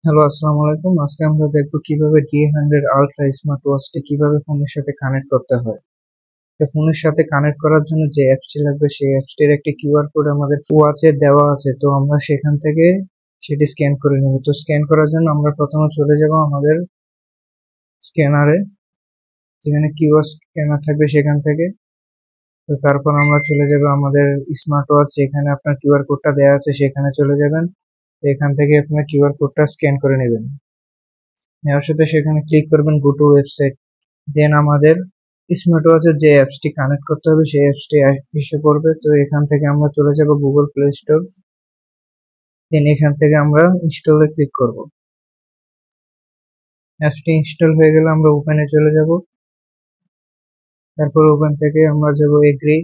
Hello, আসসালামু আলাইকুম। আজকে আমরা দেখব কিভাবে D100 আলট্রা স্মার্ট ওয়াচটি কিভাবে ফোনের সাথে কানেক্ট করতে হয়। তো ফোনের সাথে কানেক্ট করার জন্য যে অ্যাপসটি লাগবে সেই অ্যাপসটির একটি কিউআর কোড আমাদের ওয়াচে দেওয়া আছে। তো আমরা সেখান থেকে সেটি স্ক্যান করে নেব। তো স্ক্যান করার জন্য আমরা প্রথমে চলে যাব আমাদের স্ক্যানারে, যেখানে কিউআর স্ক্যানার থাকবে সেখান থেকে। তো তারপর আমরা চলে যাব আমাদের স্মার্ট ওয়াচ, যেখানে আপনার কিউআর কোডটা দেওয়া আছে সেখানে চলে যাবেন। তো এখান থেকে আপনার কিউআর কোডটা স্ক্যান করে নেবেন। নেওয়ার সাথে সেখানে ক্লিক করবেন গো টু ওয়েবসাইট। দেন আমাদের স্মার্ট ওয়াচের যে অ্যাপসটি কানেক্ট করতে হবে সেই অ্যাপসটি এসে পড়বে। তো এখান থেকে আমরা চলে যাব গুগল প্লে স্টোর। দেন এখান থেকে আমরা ইনস্টলে ক্লিক করব। অ্যাপসটি ইনস্টল হয়ে গেলে আমরা ওপেনে চলে যাব। তারপর ওপেন থেকে আমরা যাব এগ্রি।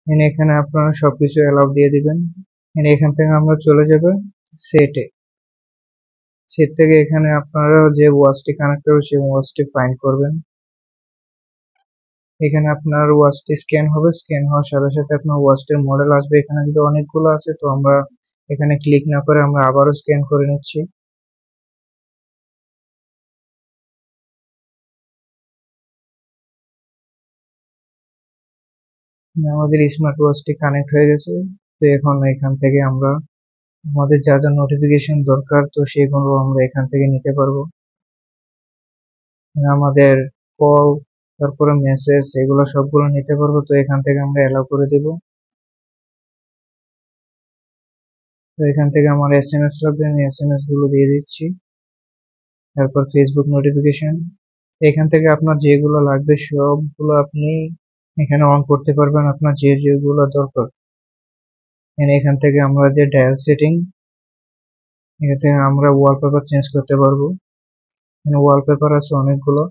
দেন এখানে আপনারা সবকিছু অ্যালাউ দিয়ে দিবেন। দেন এখান থেকে আমরা চলে যাব সেটে। সেট থেকে এখানে আপনারা যে ওয়াচটি কানেক্ট করবে সেই ওয়াচটি ফাইন্ড করবেন। এখানে আপনার ওয়াচটি স্ক্যান হবে। স্ক্যান হওয়ার সাথে সাথে আপনার ওয়াচটির মডেল আসবে। এখানে কিন্তু অনেকগুলো আছে, তো আমরা এখানে ক্লিক না করে আমরা আবারও স্ক্যান করে নিচ্ছি। আমাদের স্মার্ট ওয়াচটি কানেক্ট হয়ে গেছে। তো এখন এখান থেকে আমরা আমাদের যা যা নোটিফিকেশন দরকার তো সেগুলো আমরা এখান থেকে নিতে পারবো। আমাদের কল, তারপরে মেসেজ, এগুলো সবগুলো নিতে পারবো। তো এখান থেকে আমরা অ্যালাউ করে দিব। তো এখান থেকে আমার এসএমএস লাগবে, আমি এসএমএস গুলো দিয়ে দিচ্ছি। তারপর ফেসবুক নোটিফিকেশন, এখান থেকে আপনার যেগুলো লাগবে সবগুলো আপনি এখানে অন করতে পারবেন, আপনার যেগুলো দরকার। এখান থেকে আমরা যে ডায়াল সেটিং, এখান থেকে আমরা ওয়ালপেপার চেঞ্জ করতে পারবো। এখানে ওয়ালপেপার আছে অনেকগুলো।